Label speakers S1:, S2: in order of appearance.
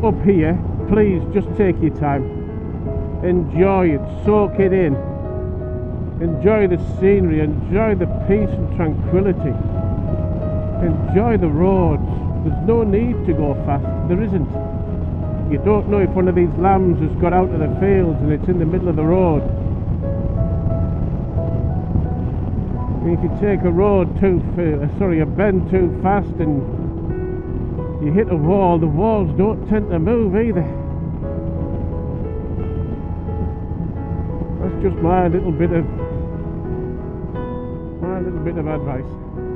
S1: up here, please just take your time. Enjoy it, soak it in. Enjoy the scenery, enjoy the peace and tranquility. Enjoy the roads. There's no need to go fast, there isn't. You don't know if one of these lambs has got out of the fields and it's in the middle of the road. And if you take a bend too fast and you hit a wall, the walls don't tend to move either. That's just my little bit of advice.